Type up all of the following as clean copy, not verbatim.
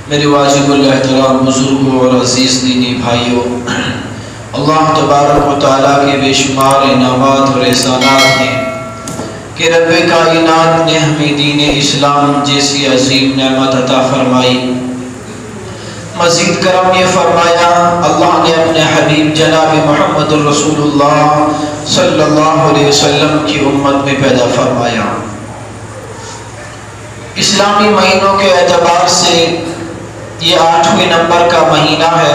میرے واجب الاحترام بزرگوں اور عزیز دینی بھائیوں، اللہ تبارک و تعالیٰ کے بے شمار انعامات اور احسانات ہیں کہ رب کائنات نے ہمیں دین اسلام جیسی عظیم نعمت عطا فرمائی۔ مزید کرم یہ فرمایا، اللہ نے اپنے حبیب جناب محمد رسول اللہ صلی اللہ علیہ وسلم کی امت میں پیدا فرمایا۔ اسلامی مہینوں کے اعتبار سے یہ 8ویں نمبر کا مہینہ ہے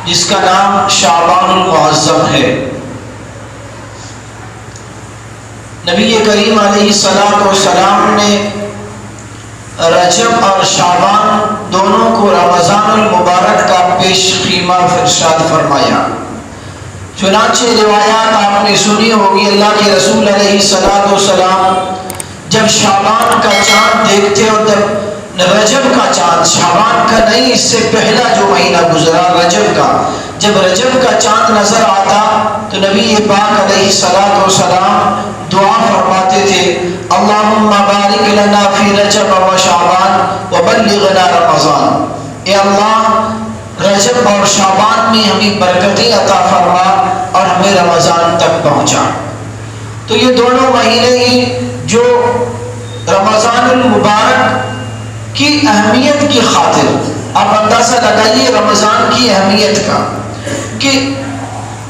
جس کا نام شعبان المعظم ہے۔ نبی کریم علیہ السلام نے رجب اور شعبان دونوں کو رمضان المبارک کا پیش خیمہ ارشاد فرمایا۔ چنانچہ روایات آپ نے سنی ہوگی، اللہ کے رسول علیہ السلام جب شعبان کا چاند دیکھتے اور جب رجب کا چاند، شعبان کا نہیں، اس سے پہلا جو مہینہ گزرا رجب کا، جب رجب کا چاند نظر آتا تو نبی پاک علیہ السلام دعا فرماتے تھے، اللہم بارک لنا فی رجب و شعبان وبلغنا رمضان، اے اللہ رجب اور شعبان میں ہمیں برکتیں عطا فرما اور ہمیں رمضان تک پہنچا۔ تو یہ دونوں مہینے ہی جو رمضان المبارک کی اہمیت کی خاطر، آپ اندازہ لگائیے رمضان کی اہمیت کا، کہ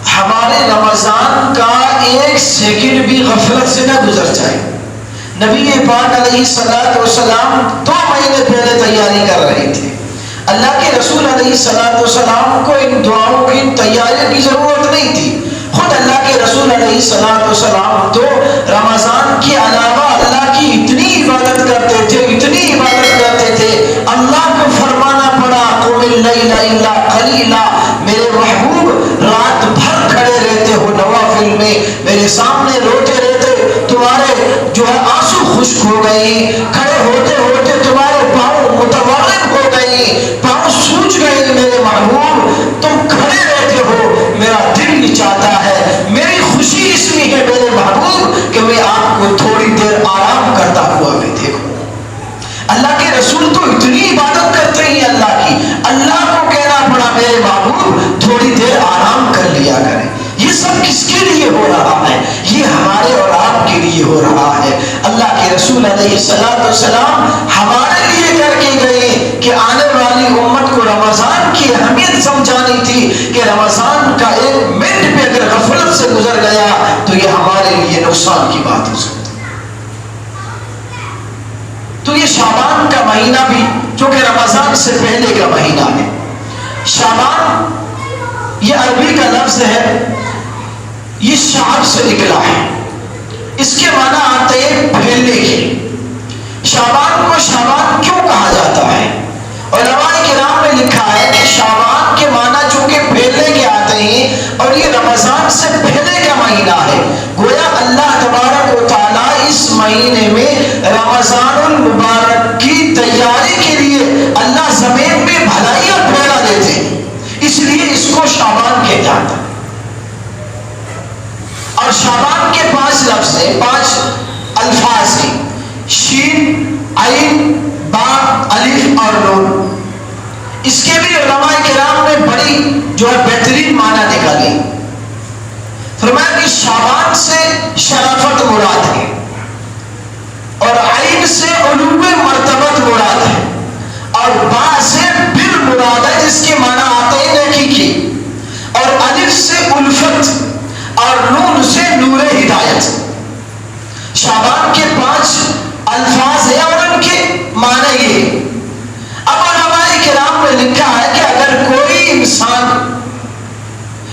ہمارے رمضان کا ایک سیکنڈ بھی غفلت سے نہ گزر جائے۔ نبی پاک علیہ السلام 2 مہینے پہلے تیاری کر رہے تھے۔ اللہ کے رسول علیہ السلام کو ان دعاؤں کی تیاری کی ضرورت نہیں تھی، خود اللہ کے رسول علیہ السلام تو رمضان کے علاوہ اللہ کی اتنی عبادت کرتے تھے، اتنی عبادت کرتے تھے، اللہ کو فرمانا پڑا قم اللیل الا قلیلا، میرے محبوب رات بھر کھڑے رہتے ہو نوافل میں، میرے سامنے روتے رہتے، تمہارے جو ہے آنسو خشک ہو گئی، کھڑے ہوتے ہوتے تمہارے پاؤں متورم ہو گئی، پاؤں سوج گئے، میرے محبوب تم کھڑے رہتے ہو، میرا دل چاہتا ہے، میری خوشی اس میں ہے میرے محبوب کہ میں آپ کو تھوڑی دیر آرام کرتا ہوا بھی دیکھوں۔ اللہ کے رسول تو اتنی عبادت کرتے ہیں اللہ کی، اللہ کو کہنا پڑا میرے محبوب تھوڑی دیر آرام کر لیا کریں۔ یہ سب کس کے لیے ہو رہا ہے؟ یہ ہمارے اور آپ کے لیے ہو رہا ہے۔ اللہ کے رسول علیہ السلام ہمارے لیے کر کے گئے کہ آنے والی امت کو رمضان کی اہمیت سمجھانی تھی کہ رمضان کا 1 منٹ بھی اگر غفلت سے گزر گیا تو یہ ہمارے لیے نقصان کی بات ہو سکتی۔ تو یہ شعبان کا مہینہ بھی جو کہ رمضان سے پہلے کا مہینہ ہے۔ شعبان یہ عربی کا لفظ ہے، یہ شعب سے نکلا ہے، اس کے معنی آتے ہیں پھیلنے کے۔ شعبان کو شعبان کیوں کہا جاتا ہے؟ علماء کرام نے لکھا ہے کہ شعبان کے معنی چونکہ پھیلنے کے آتے ہیں اور یہ رمضان سے پہلے کا مہینہ ہے، گویا اللہ تبارک و تعالیٰ اس مہینے میں رمضان المبارک کی تیاری کے لیے اللہ زمین میں بھلائیاں پھیلا دیتے ہیں، اس لیے اس کو شعبان کہا جاتا ہے۔ اور شعبان کے 5 لفظ ہیں، 5 الفاظ ہیں، شین، عین، با، الف اور نون۔ اس کے بھی علماء کرام نے بڑی جو ہے بہترین معنی نکالی۔ فرمایا کہ شعبان سے شرافت مراد ہے اور عین سے علو مرتبت مراد ہے اور با سے بر مراد ہے جس کے معنی آتے ہیں نیکی کی، اور الف سے الفت اور نون سے نور ہدایت۔ شعبان کے 5 الفاظ ہیں اور ان کے معنی یہ۔ اب علماء کرام نے لکھا ہے کہ اگر کوئی انسان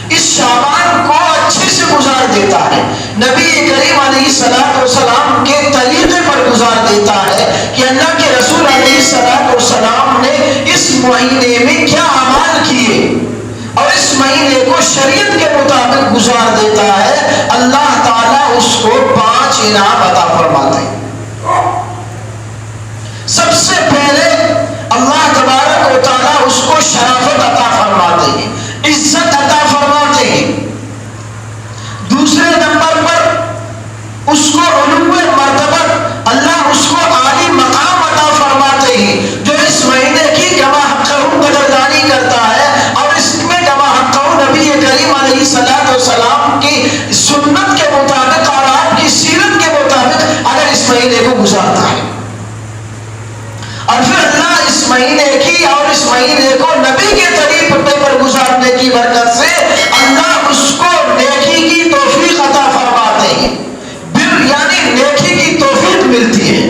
اس شعبان کو اچھے سے گزار دیتا ہے، نبی کریم علیہ السلام کے طریقے پر گزار دیتا ہے کہ اللہ کے رسول علیہ السلام نے اس مہینے میں کیا اعمال کیے اور اس مہینے کو شریعت کے مطابق گزار دیتا ہے، اللہ تعالیٰ اس کو 5 انعام عطا فرماتے ہیں۔ سب سے پہلے اللہ تبارک و تعالیٰ اس کو شرافت عطا فرماتے ہیں، عزت عطا فرماتے ہیں۔ دوسرے نمبر پر اس کو علو مرتبت، اللہ اس کو عالی مقام عطا فرماتے ہیں، جو اس مہینے مہینے کی اور اس مہینے کو نبی کے طریقے پر گزارنے کی برکت سے اللہ اس کو نیکی کی توفیق عطا فرماتے ہیں، بر یعنی نیکی کی توفیق ملتی ہے،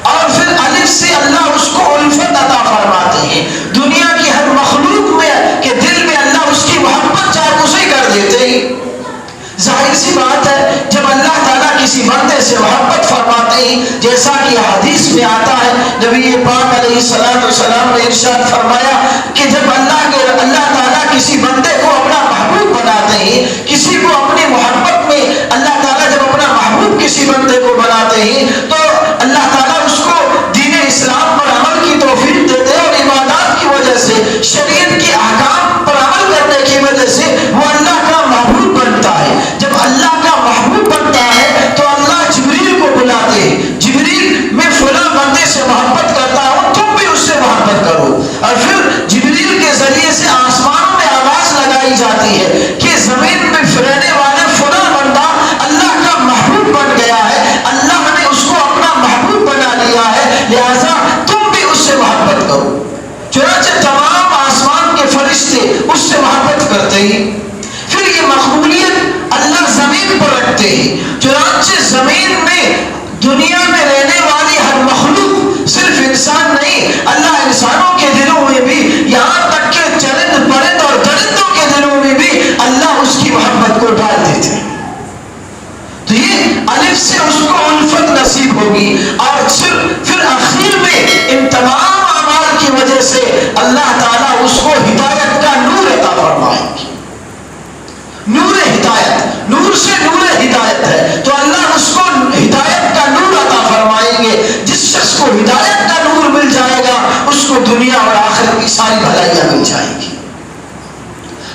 اور پھر الف سے اللہ اس کو الفت عطا فرماتے ہیں، دنیا کی ہر مخلوق میں کے دل میں اللہ اس کی محبت جاگزی کر دیتے ہیں۔ ظاہر سی بات ہے جب اللہ تعالیٰ کسی بندے سے محبت فرماتے ہیں، جیسا کہ حدیث میں آتا ہے نبی پاک علیہ السلام نے ارشاد فرمایا کہ جب اللہ تعالیٰ کسی بندے کو اپنا محبوب بناتے ہیں، کسی کو اپنی محبت میں اللہ تعالیٰ جب اپنا محبوب کسی بندے کو بناتے ہیں تو اللہ تعالیٰ اس کو دین اسلام پر عمل کی توفیق دیتے ہیں، اور عبادات کی وجہ سے، شریعت کے احکام پر عمل کرنے کی وجہ سے وہ اللہ کا محبوب بنتا ہے۔ جب اللہ کا محبوب بنتا ہے تو اللہ جبریل کو بلاتے ہیں، جبریل میں فلاں بندے سے محبت کرتا ہوں، تم بھی اس سے محبت کرو، اور پھر جبریل کے ذریعے سے آسمانوں میں آواز لگائی جاتی ہے کہ زمین میں رہنے والے فلاں بندہ اللہ کا محبوب بن گیا ہے، اللہ نے اس کو اپنا محبوب بنا لیا ہے، لہذا تم بھی اس سے محبت کرو۔ چنانچہ تمام آسمان کے فرشتے اس سے محبت کرتے ہیں، پھر یہ مقبولیت اللہ زمین پر رکھتے ہیں، چنانچہ زمین میں دنیا میں رہنے والی ہر مخلوق، صرف انسان نہیں، اللہ انسانوں کے دلوں میں بھی، یہاں تک کہ چرند پرند اور درندوں کے دلوں میں بھی اللہ اس کی محبت کو ڈال دیتے ہیں۔ تو یہ الف سے اس کو الفت نصیب ہوگی، اور پھر آخر میں ان تمام اعمال کی وجہ سے اللہ تعالیٰ اس کو ہدایت کا نور عطا فرمائے گی۔ نور ہدایت، نور سے نور ہدایت ہے، تو اللہ اس کو ہدایت کا نور عطا فرمائیں گے۔ جس شخص کو ہدایت کا نور مل جائے گا اس کو دنیا اور آخرت کی ساری بھلائیاں مل جائیں گی۔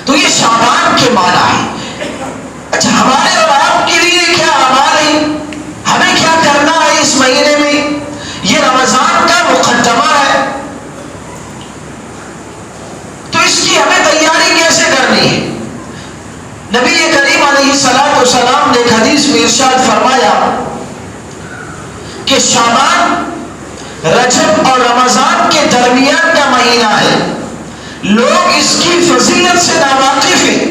تو یہ شعبان کے معنی ہے۔ اچھا، ہمارے اور آپ کے لیے کیا اعمال ہیں، ہمیں کیا کرنا ہے اس مہینے میں؟ یہ رمضان کا مقدمہ ہے، تو اس کی ہمیں تیاری کیسے کرنی ہے؟ نبی کریم علیہ السلام نے ایک حدیث میں ارشاد فرمایا کہ شعبان رجب اور رمضان کے درمیان کا مہینہ ہے، لوگ اس کی فضیلت سے ناواقف ہیں،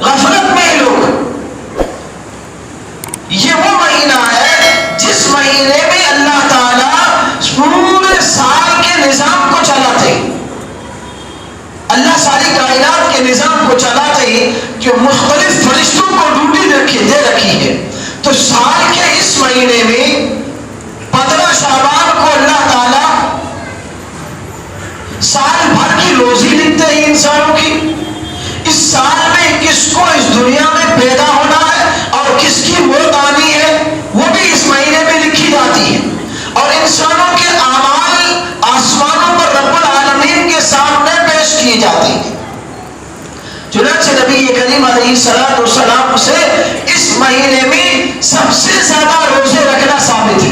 غفلت میں لوگ۔ یہ وہ مہینہ ہے جس مہینے میں اللہ تعالیٰ پورے سال کے نظام کو چلاتے ہیں، اللہ ساری کائنات کے نظام کو چلاتے ہیں، جو مختلف فرشتوں کو ڈیوٹی دے رکھی ہے۔ تو سال کے اس مہینے میں 15 شعبان کو اللہ تعالیٰ سال بھر کی روزی لکھتے ہیں انسانوں کی، اس سال میں کس کو اس دنیا میں پیدا ہونا ہے اور کس کی موت آنی ہے وہ بھی اس مہینے میں لکھی جاتی ہے، اور انسانوں کے اعمال آسمانوں پر رب العالمین کے سامنے پیش کیے جاتے ہیں۔ چنانچہ نبی کریم علیہ السلام سے اس مہینے میں سب سے زیادہ روزے رکھنا ثابت ہے۔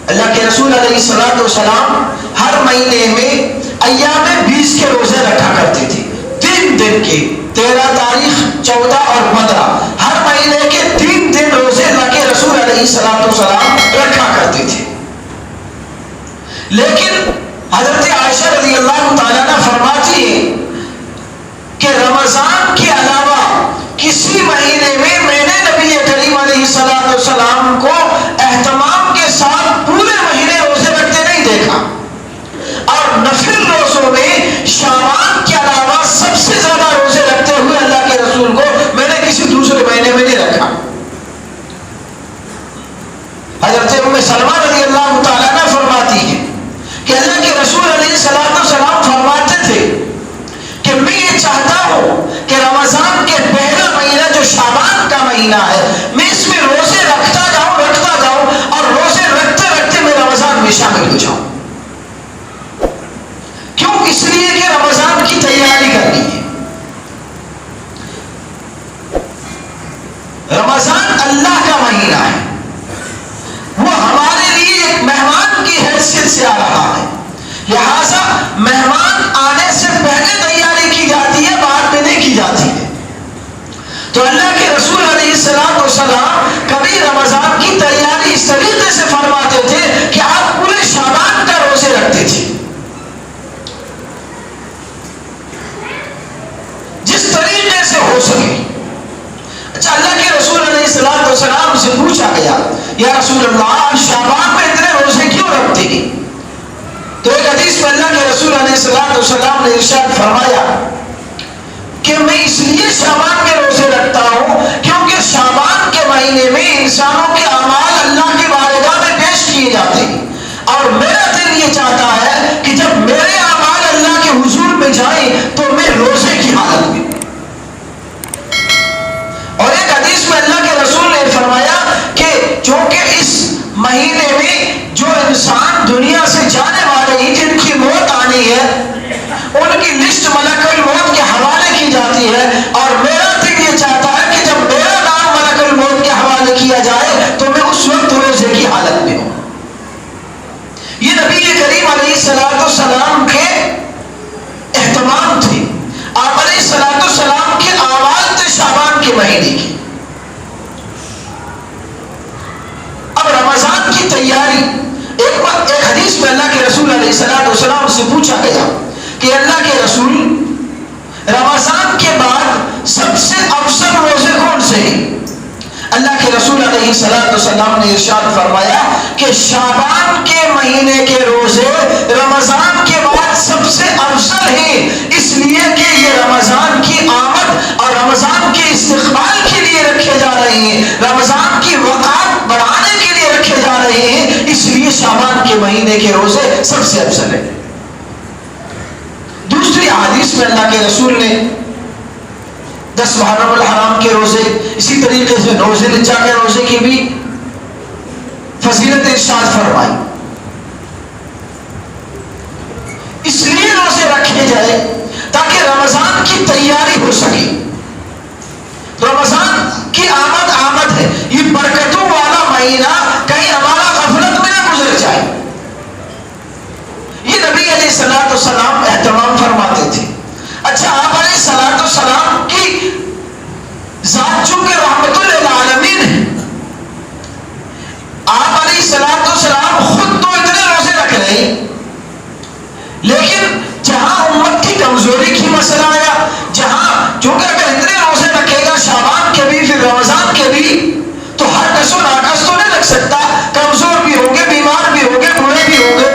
اللہ کے رسول علیہ السلام ہر مہینے میں ایام 20 کے روزے رکھا کرتے تھے، 3 دن کے، 13 تاریخ، 14 اور 15، ہر مہینے کے 3 دن روزے اللہ کے رسول علیہ السلام رکھا کرتے تھے۔ لیکن حضرت عائشہ رضی اللہ تعالیٰ نے فرماتی ہے کہ رمضان کے علاوہ کسی مہینے میں میں نے نبی کریم علیہ السلام کو اہتمام کے ساتھ پورے مہینے روزے رکھتے نہیں دیکھا، اور نفل روزوں میں شعبان کے علاوہ سب سے زیادہ روزے رکھتے ہوئے اللہ کے رسول کو میں نے کسی دوسرے مہینے میں نہیں رکھا۔ حضرت ام سلمہ رضی اللہ تعالیٰ نے فرماتی ہے کہ اللہ کے رسول علیہ السلام فرماتے تھے کہ میں یہ چاہتا ہوں کہ رمضان کے پہلا مہینہ جو شعبان کا مہینہ ہے، میں اس میں روزے رکھتا جاؤں اور روزے رکھتے رکھتے میں رمضان میں شامل ہو جاؤں۔ کیوں؟ اس لیے کہ رمضان کی تیاری کرنی ہے۔ رمضان اللہ کا مہینہ ہے، وہ ہمارے لیے ایک مہمان کی حیثیت سے آ رہا ہے، لہذا مہمان آنے سے پہلے تیاری کی جاتی ہے، بعد میں نہیں کی جاتی ہے۔ تو اللہ کے رسول علیہ السلام کبھی رمضان کی تیاری اس یا رسول اللہ شعبان میں اتنے روزے کیوں رکھتے ہیں؟ تو ایک حدیث میں اللہ کے رسول علیہ السلام نے ارشاد فرمایا کہ میں اس لیے شعبان کے روزے رکھتا ہوں کیونکہ شعبان کے مہینے میں انسانوں کے اعمال اللہ کی بارگاہ میں پیش کیے جاتے ہیں، اور میرا دل یہ چاہتا ہے کہ جب میرے اعمال اللہ کے حضور میں جائیں تو میں روزے کی حالت میں. اور ایک حدیث میں اللہ کے رسول نے فرمایا کہ چونکہ اس مہینے میں جو انسان دنیا سے جانے والے ہیں جن کی موت آنی ہے ان کی لسٹ ملک الموت کے حوالے کی جاتی ہے، اور میرا دل یہ چاہتا ہے کہ جب میرا نام ملک الموت کے حوالے کیا جائے تو میں اس وقت روزے کی حالت میں ہوں. یہ نبی کریم علیہ السلام کے اہتمام تھے. آپ علیہ السلام کے اعمال تھے شعبان کے مہینے کی. اب رمضان کی تیاری، ایک حدیث میں اللہ کے رسول علیہ السلام سے پوچھا گیا کہ اللہ کے رسول رمضان کے بعد سب سے افضل روزے کون سے ہیں؟ اللہ کے رسول علیہ السلام نے ارشاد فرمایا کہ شعبان کے مہینے کے روزے رمضان کے بعد سب سے افضل ہیں، اس لیے کہ یہ رمضان کی آمد اور رمضان کے استقبال کے لیے رکھے جا رہے ہیں، رمضان کی وقات بڑھانے کے لیے رکھے جا رہے ہیں، اس لیے شعبان کے مہینے کے روزے سب سے افضل ہیں. دوسری حدیث میں اللہ کے رسول نے 10 محرم الحرام کے روزے، اسی طریقے سے روزے الحجہ کے روزے کی بھی فضیلت ارشاد فرمائی. اس لیے روزے رکھے جائے تاکہ رمضان کی تیاری ہو سکے. رمضان کی آمد ہے، یہ برکتوں والا مہینہ کہیں ہمارا غفلت میں نہ گزر جائے. یہ نبی علیہ السلام اہتمام فرماتے تھے. اچھا، آپ علیہ السلام کی ذات چونکہ رحمت للعالمین ہے، آپ علیہ السلام خود تو اتنے روزے رکھ رہے ہیں، لیکن جہاں امت کی کمزوری کی مسئلہ آیا، جہاں چونکہ اگر اتنے روزے رکھے گا شعبان کے بھی پھر رمضان کے بھی تو ہر کس و ناقص تو نہیں رکھ سکتا، کمزور بھی ہوں گے، بیمار بھی ہوں گے، بوڑھے بھی ہوں گے.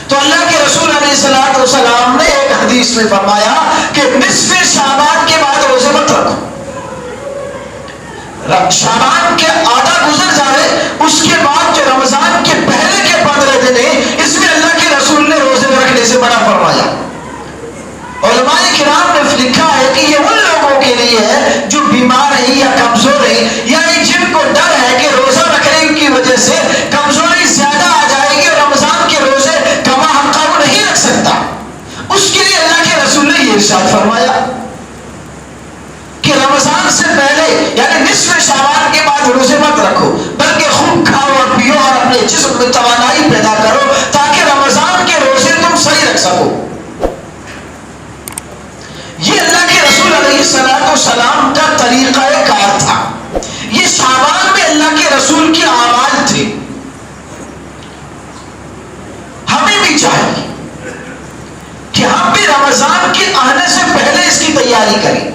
تو اللہ کے رسول علیہ السلام نے ایک حدیث میں فرمایا کہ نصف شعبان کے بعد روزے مت رکھو. شعبان کے آدھا گزر جائے اس کے بعد جو رمضان کے پہلے کے 15 دن ہیں اس میں اللہ کے رسول نے روزے رکھنے سے منع فرمایا. علماء کرام نے لکھا ہے کہ یہ ان لوگوں کے لیے ہے جو بیمار ہیں یا کمزور ہیں یا جن کو ڈر ہے کہ روزہ رکھنے کی وجہ سے کمزوری زیادہ آ جائے گی اور رمضان کے روزے کما حقہ وہ نہیں رکھ سکتا، اس کے لیے اللہ کے رسول نے یہ ارشاد فرمایا کہ رمضان سے پہلے یعنی نصف شعبان کے بعد روزے مت رکھو، بلکہ خوب کھاؤ اور پیو اور اپنے جسم میں توانائی پیدا کرو تاکہ رمضان کے روزے تم صحیح رکھ سکو. یہ اللہ کے رسول علیہ السلام کا طریقہ کار تھا. یہ شعبان میں اللہ کے رسول کے اعمال تھے. ہمیں بھی چاہیے کہ ہم بھی رمضان کے آنے سے پہلے اس کی تیاری کریں.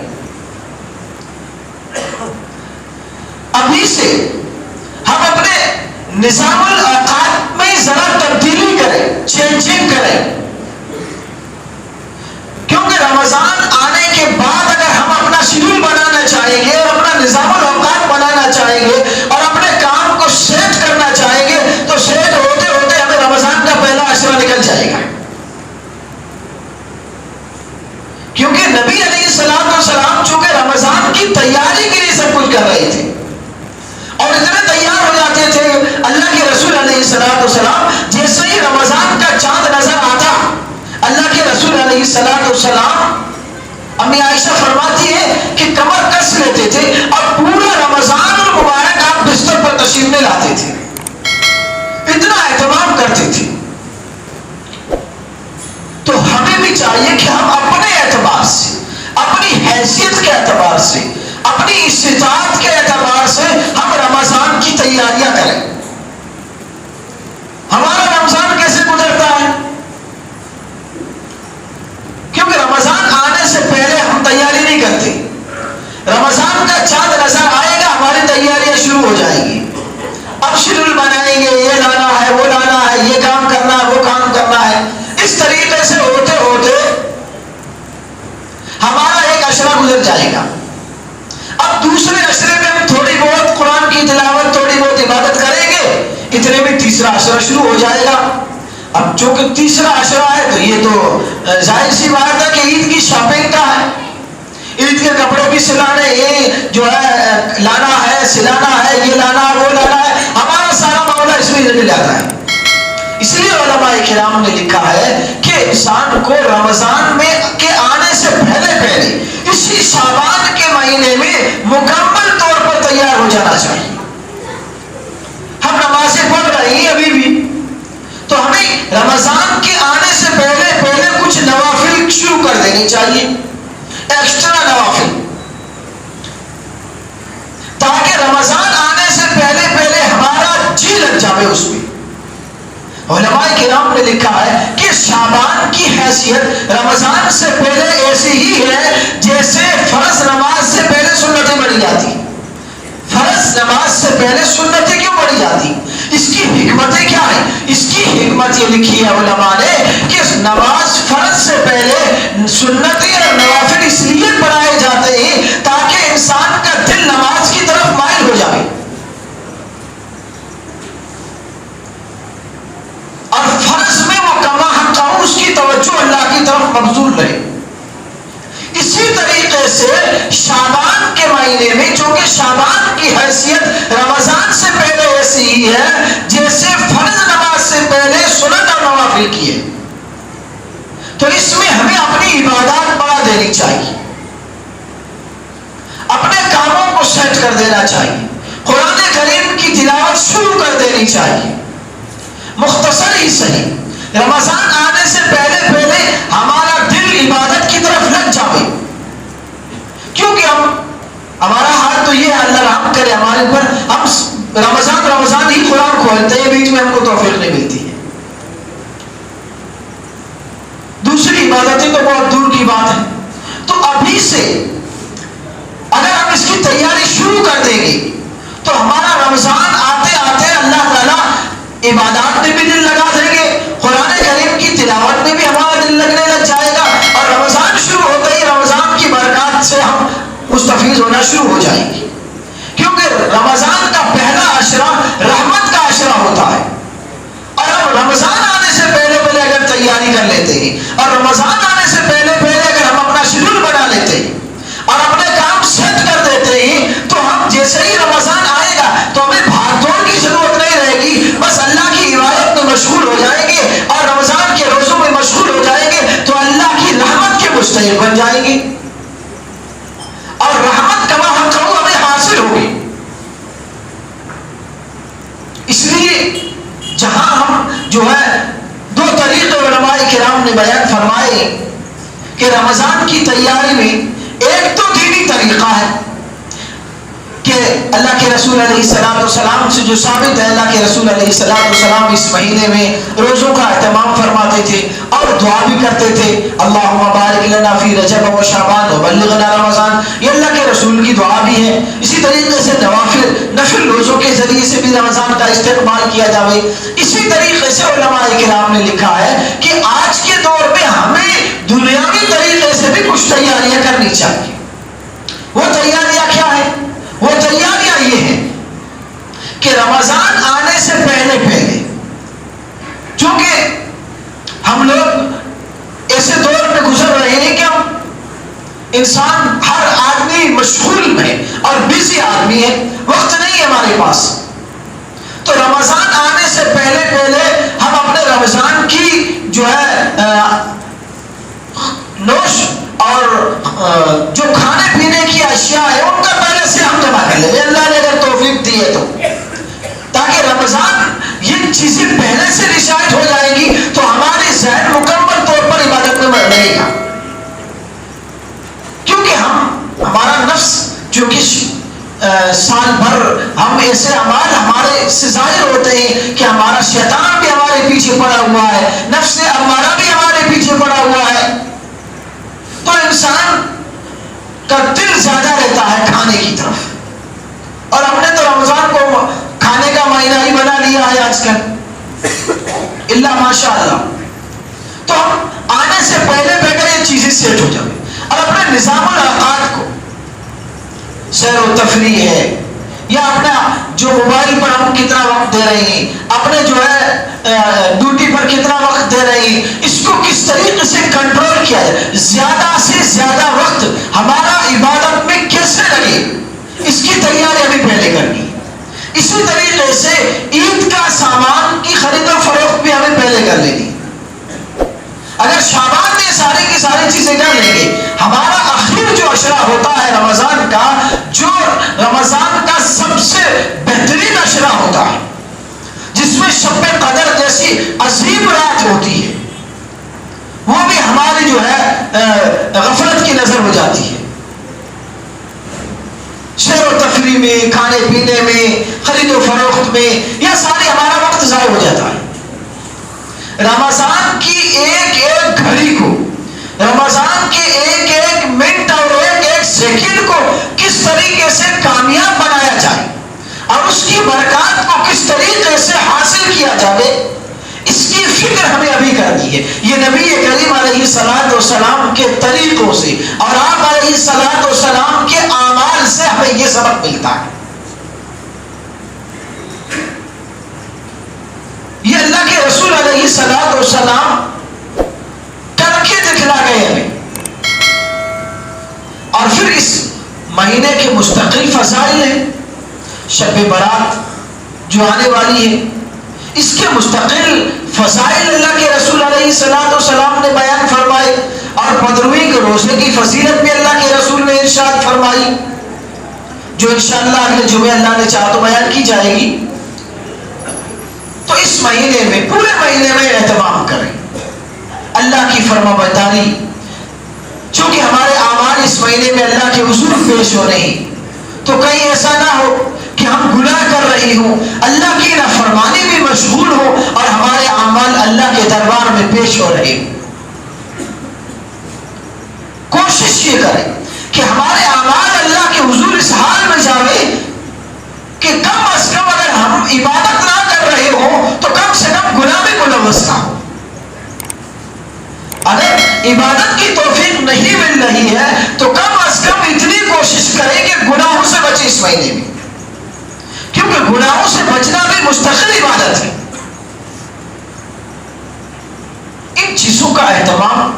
ابھی سے ہم اپنے نظام الاوقات میں ذرا تبدیلی کریں، چینجنگ کریں، کیونکہ رمضان آنے کے بعد اگر ہم اپنا شیڈول بنانا چاہیں گے اور اپنا نظام الاوقات بنانا چاہیں گے اور اپنے کام کو سیٹ کرنا چاہیں گے تو سیٹ ہوتے ہوتے ہمیں رمضان کا پہلا عشرہ نکل جائے گا. کیونکہ نبی علیہ السلام چونکہ رمضان کی تیاری کے لیے سب کچھ کر رہے تھے اور اتنے تیار ہو جاتے تھے. اللہ کے رسول علیہ السلام جیسے ہی رمضان کا چاند نظر آتا اللہ کے رسول علیہ السلام امی عائشہ فرماتی ہے کہ کمر کس لیتے تھے اور پورا رمضان المبارک آپ بستر پر تشریف میں لاتے تھے، اتنا اہتمام کرتے تھے. تو ہمیں بھی چاہیے کہ ہم اپنے اعتبار سے، اپنی حیثیت کے اعتبار سے، اپنی استطاعت کے اعتبار سے ہم رمضان کی تیاریاں کریں. ہمارا رمضان کیسے گزرتا ہے؟ کیونکہ رمضان آنے سے پہلے ہم تیاری نہیں کرتے. رمضان کا چاند نظر آئے گا ہماری تیاریاں شروع ہو جائیں گی. اب جائیں گے، یہ لانا ہے، وہ لانا ہے، یہ کام کرنا ہے، وہ کام کرنا ہے. اس طریقے سے ہوتے ہوتے ہمارا ایک عشرہ گزر جائے گا. اب دوسرے عشرے میں ہم تھوڑی بہت قرآن کی تلاوت، تھوڑی بہت عبادت کریں گے، اتنے میں تیسرا عشرہ شروع ہو جائے گا. اب چونکہ تیسرا عشرہ ہے تو یہ تو ظاہر سی بات ہے کہ عید کی شاپنگ کا ہے، عید کے کپڑے بھی سلانے، یہ جو ہے لانا ہے، سلانا ہے، یہ لانا ہے، وہ لانا ہے، ہمارا سارا معاملہ اس میں نکل جاتا ہے. اس لیے علماء کرام نے لکھا ہے کہ انسان کو رمضان میں کے آنے سے پہلے پہلے اسی شعبان کے مہینے میں مکمل طور پر تیار ہو جانا چاہیے. ہم نمازیں پڑھ رہے ہیں ابھی بھی، تو ہمیں رمضان کے آنے سے پہلے پہلے کچھ نوافل شروع کر دینی چاہیے، ایکسٹرا نوافل، تاکہ رمضان آنے سے پہلے پہلے ہمارا جی لگ جائے اس میں. علماء کرام نے لکھا ہے کہ شعبان کی حیثیت رمضان سے پہلے ایسی ہی ہے جیسے فرض نماز سے پہلے سنتیں پڑھی جاتی. فرض نماز سے پہلے سنتیں کیوں پڑھی جاتی؟ اس کی حکمتیں کیا ہیں؟ اس کی حکمت یہ لکھی ہے علماء نے کہ نماز فرض سے پہلے سنتیں اور نوافل اس لیے پڑھائے جاتے ہیں تاکہ انسان کا دل نماز کی طرف مائل ہو جائے اور فرض میں وہ کما حق ہو، اس کی توجہ اللہ کی طرف مبذول رہے. اسی طریقے سے شعبان کے مہینے میں، چونکہ شعبان کی حیثیت رمضان سے پہلے ایسی ہی ہے جیسے فرض نماز سے پہلے سنت اور نوافل کی ہے، تو اس میں ہمیں اپنی عبادات بڑھا دینی چاہیے، اپنے کاموں کو سیٹ کر دینا چاہیے، قرآن کریم کی تلاوت شروع کر دینی چاہیے. مختصر ہی صحیح رمضان آنے سے پہلے پہلے ہمارا دل عبادت کی طرف لگ جائے، کیونکہ ہمارا حال تو یہ ہے، اللہ رحم کرے ہمارے پر، ہم رمضان ہی قرآن کھولتے ہیں، بیچ میں ہم کو توفیق نہیں ملتی ہے. دوسری عبادتیں تو بہت دور کی بات ہے. تو ابھی سے اگر ہم اس کی تیاری شروع کر دیں گے تو ہمارا رمضان آتے آتے اللہ تعالیٰ عبادات میں بھی دل لگا دیں گے، قرآن کریم کی تلاوت میں بھی ہمارا دل لگنے لگ جائے گا، اور رمضان شروع ہوتے ہی رمضان کی برکات سے ہم مستفیض ہونا شروع ہو جائیں گے. کیونکہ رمضان کا پہلا عشرہ رحمت کا عشرہ ہوتا ہے، اور ہم رمضان آنے سے پہلے پہلے اگر تیاری کر لیتے ہیں اور رمضان آنے سے پہلے پہلے اگر ہم اپنا شیڈول بنا لیتے ہیں اور اپنے کام سیٹ کر دیتے ہیں تو ہم جیسے ہی رمضان آئے گا تو ہمیں بھاگ دوڑ کی ضرورت نہیں رہے گی، بس اللہ کی عبادت میں مشغول ہو جائیں گے اور رمضان کے روزوں میں مشغول ہو جائیں گے تو اللہ کی رحمت کے مستحق بن جائیں گے اور رحمت کما ہم کہوں ہمیں حاصل ہوگی. اس لیے جہاں ہم جو ہے دو طریقے علماء کرام نے بیان فرمائے کہ رمضان کی تیاری میں ایک تو دینی طریقہ ہے کہ اللہ کے رسول علیہ السلام سے جو ثابت ہے، اللہ کے رسول علیہ السلام اس مہینے میں روزوں کا اہتمام فرماتے تھے اور دعا بھی کرتے تھے، اللہم بارک لنا فی رجب و شعبان وبلغنا رمضان، یہ اللہ کے رسول کی دعا بھی ہے. اسی طریقے سے نفل روزوں کے ذریعے سے بھی رمضان کا استقبال کیا جائے. اسی طریقے سے علماء کرام نے لکھا ہے کہ آج کے دور میں ہمیں دنیاوی طریقے سے بھی کچھ تیاریاں کرنی چاہیے. وہ تیاریاں کیا ہیں؟ وہ تیاریاں یہ ہیں کہ رمضان آنے سے پہلے پہلے، چونکہ ہم لوگ ایسے دور میں گزر رہے ہیں کہ ہم انسان، ہر آدمی مشغول ہے اور بزی آدمی ہے، وقت نہیں ہے ہمارے پاس. تو رمضان آنے سے پہلے پہلے ہم اپنے رمضان کی جو ہے نوش اور جو کھانے پینے کی اشیاء ہے ان کا پہلے سے ہم جمع کر لیں، اللہ نے اگر توفیق دی ہے تو، تاکہ رمضان یہ چیزیں پہلے سے ڈیسائیڈ ہو جائے گی تو ہمارے ذہن مکمل طور پر عبادت میں بڑھ رہے گا. کیونکہ ہمارا نفس جو کہ سال بھر ہم ایسے اعمال ہمارے سے ظاہر ہوتے ہیں کہ ہمارا شیطان بھی ہمارے پیچھے پڑا ہوا ہے، نفس امارہ بھی ہمارے پیچھے پڑا ہوا ہے، تو انسان کا دل زیادہ رہتا ہے کھانے کی طرف. اور ہم نے تو رمضان کو کھانے کا مہینہ ہی بنا لیا ہے، آج کل اللہ ماشاء اللہ. تو ہم آنے سے پہلے بغیر یہ چیزیں سیٹ ہو جائیں اور اپنے نظام الاوقات کو، سیر و تفریح ہے یا اپنا جو موبائل پر ہم کتنا وقت دے رہے ہیں، اپنے جو ہے ڈیوٹی پر کتنا وقت دے رہے ہیں، اس کو کس طریقے سے کنٹرول کیا جائے، زیادہ سے زیادہ وقت ہمارا عبادت میں کیسے لگے، اس کی تیاری ابھی پہلے کرنی. اسی طریقے سے عید کا سامان کی خرید و فروخت بھی ہمیں پہلے کر لینی. اگر شعبان میں ساری کی ساری چیزیں کر لیں گے، ہمارا آخر جو عشرہ ہوتا ہے رمضان کا، جو رمضان کا سب سے بہترین عشرہ ہوتا ہے، جس میں شب قدر جیسی عظیم رات ہوتی ہے، وہ بھی ہماری جو ہے غفلت کی نظر ہو جاتی ہے. سیر و تفریح میں، کھانے پینے میں، خرید و فروخت میں، یہ سارے ہمارا وقت ضائع ہو جاتا ہے. رمضان کی ایک ایک گھڑی کو، رمضان کے ایک ایک منٹ اور ایک ایک سیکنڈ کو کس طریقے سے کامیاب بنایا جائے اور اس کی برکات کو کس طریقے سے حاصل کیا جائے، اس کی فکر ہمیں ابھی کرنی ہے. یہ نبی کریم علیہ الصلوۃ والسلام کے طریقوں سے اور آپ علیہ الصلوۃ والسلام کے اعمال سے ہمیں یہ سبق ملتا ہے. یہ اللہ کے رسول علیہ الصلوۃ والسلام کر کے دکھلا گئے ہمیں. اور پھر اس مہینے کے مستقل فضائل ہیں. شب برات جو آنے والی ہے، اس کے مستقل فضائل اللہ کے رسول علیہ الصلوۃ والسلام نے بیان فرمائے، اور 15ویں کے روزے کی فضیلت بھی اللہ کے رسول نے ارشاد فرمائی، جو انشاءاللہ اگلے جمعے اللہ نے چاہا تو بیان کی جائے گی. تو اس مہینے میں، پورے مہینے میں اہتمام کریں اللہ کی فرما برداری، چونکہ ہمارے اعمال اس مہینے میں اللہ کے حضور پیش ہو رہے ہیں. تو کہیں ایسا نہ ہو کہ ہم گناہ کر رہے ہوں، اللہ کی نافرمانی بھی مشغول ہو اور ہمارے اعمال اللہ کے دربار میں پیش ہو رہے ہوں. کوشش یہ کریں کہ ہمارے اعمال اللہ کے حضور اس حال میں جاوے کہ کم از کم اگر ہم عبادت نہ کر رہے ہوں تو کم سے کم گناہ میں ملوث نہ ہو. اگر عبادت کی توفیق نہیں مل رہی ہے تو کم از کم اتنی کوشش کریں کہ گناہوں سے بچے اس مہینے میں، کیونکہ گناہوں سے بچنا بھی مستقل عبادت ہے. ان چیزوں کا اہتمام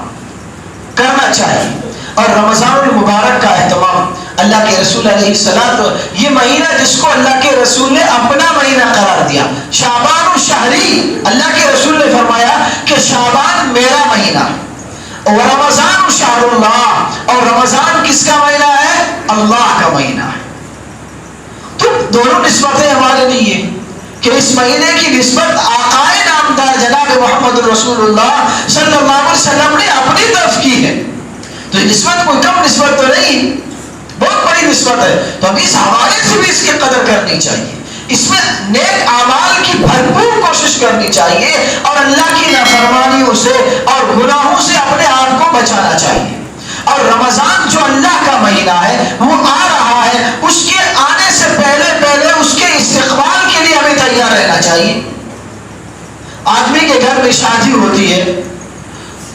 کرنا چاہیے. اور رمضان المبارک کا اہتمام اللہ کے رسول علیہ السلام، یہ مہینہ جس کو اللہ کے رسول نے اپنا مہینہ قرار دیا، شعبان و شہری، اللہ کے رسول نے فرمایا کہ شعبان میرا مہینہ اور رمضان و شہر اللہ، اور رمضان کس کا مہینہ ہے؟ اللہ کا مہینہ ہے. تو دونوں نسبتیں ہمارے لیے کہ اس مہینے کی نسبت آقائے نامدار جناب محمد رسول اللہ صلی اللہ علیہ وسلم نے اپنی طرف کی ہے. تو نسبت کوئی کم نسبت تو نہیں، بہت بڑی نسبت ہے. تو اب اس حوالے سے بھی اس کی قدر کرنی چاہیے، اس میں نیک اعمال کی بھرپور کوشش کرنی چاہیے اور اللہ کی نافرمانیوں سے اور گناہوں سے اپنے آپ کو بچانا چاہیے. اور رمضان جو اللہ کا مہینہ ہے وہ آ رہا ہے، اس کے آنے سے پہلے پہلے اس کے استقبال کے لیے ہمیں تیار رہنا چاہیے. آدمی کے گھر میں شادی ہوتی ہے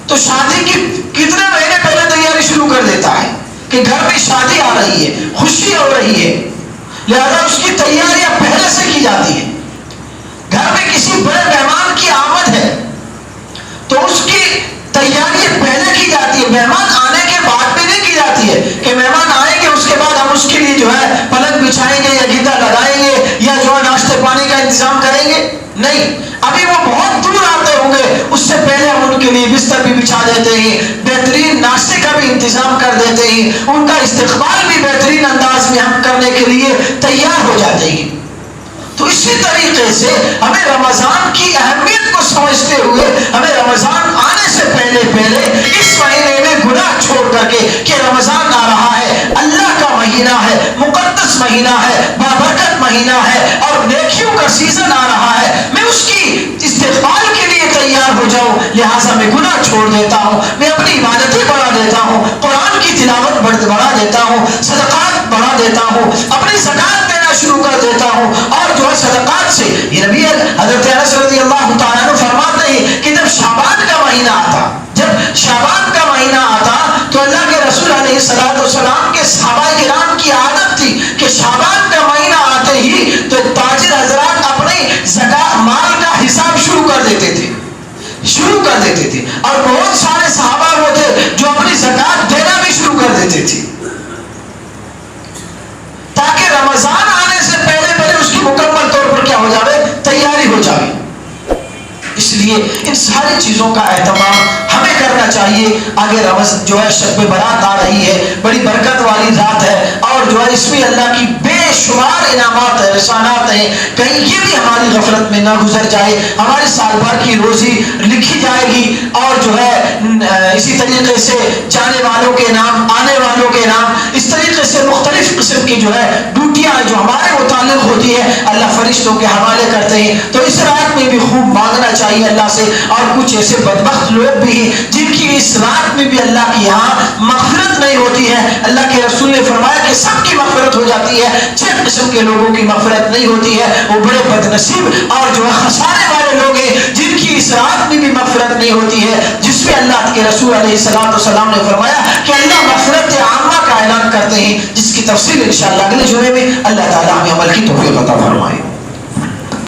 تو شادی کی کتنے مہینے پہلے تیاری شروع کر دیتا ہے کہ گھر میں شادی آ رہی ہے، خوشی ہو رہی ہے، لہذا اس کی تیاریاں پہلے سے کی جاتی ہیں. گھر میں کسی بڑے مہمان کی آمد ہے تو اس کی تیاریاں پہلے کی جاتی ہے، مہمان آنے کے بعد بھی نہیں کی جاتی ہے کہ مہمان آئیں گے اس کے بعد ہم اس کے لیے جو ہے پلنگ بچھائیں گے یا گدا لگائیں گے یا جو ہے ناشتے پانی کا انتظام کریں گے. نہیں، ابھی وہ بہت دور آتے ہوں گے، اس سے پہلے ہم ان کے لیے بستر بھی بچھا دیتے ہیں، بہترین ناشتے کا بھی انتظام کر دیتے ہیں، ان کا استقبال بھی بہترین انداز میں ہم کرنے کے لیے تیار ہو جاتے ہیں. تو اسی طریقے سے ہمیں رمضان کی اہمیت کو سمجھتے ہوئے ہمیں رمضان آنے سے پہلے پہلے اس مہینے میں گناہ چھوڑ کر کے کہ رمضان آ رہا ہے، اللہ کا مہینہ ہے، مقدس مہینہ ہے، بابرکت مہینہ ہے اور نیکیوں کا سیزن آ رہا ہے، میں اس کی استقبال کے لیے تیار ہو جاؤں. لہٰذا میں گناہ چھوڑ دیتا ہوں، میں اپنی عبادتیں بڑھا دیتا ہوں، قرآن کی تلاوت بڑھا دیتا ہوں، صدقات بڑھا دیتا ہوں، اپنی زکات دینا شروع کر دیتا ہوں. اور جو ہے صدقات سے یہ نبی حضرت انس رضی اللہ تعالیٰ عنہ فرماتے ہیں کہ جب شعبان کا مہینہ آتا، جب شعبان کا مہینہ آتا تو اللہ کے رسول علیہ السلام کے صحابہ کرام کی عادت تھی کہ شعبان کا مہینہ آتے ہی تو تاجر حضرات اپنے زکات مال کا حساب شروع کر دیتے تھے، اور بہت سارے صحابہ وہ تھے جو اپنی زکات دینا بھی شروع کر دیتے تھے تاکہ رمضان آنے سے پہلے اس کی مکمل طور پر کیا ہو جائے، تیاری ہو جائے۔ اس لیے ان ساری چیزوں کا اہتمام ہمیں کرنا چاہیے۔ آگے رمضان جو ہے شب برات آ رہی ہے، بڑی برکت والی رات ہے، اور جو ہے اس میں اللہ کی بے شمار انعامات احسانات ہیں، کہیں یہ بھی ہماری غفلت میں نہ گزر جائے۔ ہماری سال بھر کی روزی لکھی جائے گی، اور جو ہے اسی طریقے سے جانے والوں کے نام، آنے والوں کے نام، اس طریقے سے مختلف قسم کی جو ہے ڈیوٹیاں جو ہمارے متعلق ہوتی ہے اللہ فرشتوں کے حوالے کرتے ہیں۔ تو اس رات میں بھی خوب مانگنا چاہیے اللہ سے۔ اور کچھ ایسے بدبخت لوگ بھی ہیں جن کی اس رات میں بھی اللہ کی یہاں مغفرت نہیں ہوتی ہے۔ اللہ کے رسول نے فرمایا کہ سب کی مغفرت ہو جاتی ہے، 6 قسم کے لوگوں کی مغفرت نہیں ہوتی ہے، وہ بڑے بد نصیب اور جو ہے خسارے والے لوگ ہیں جن کی اس رات میں بھی مغفرت نہیں ہوتی ہے، جس میں اللہ کے رسول علیہ السلام نے فرمایا کہ اللہ مغفرت عامہ کا اعلان کرتے ہیں، جس کی تفصیل انشاءاللہ اگلے جمعے میں اللہ تعالیٰ ہمیں عمل کی توفیق عطا فرمائے۔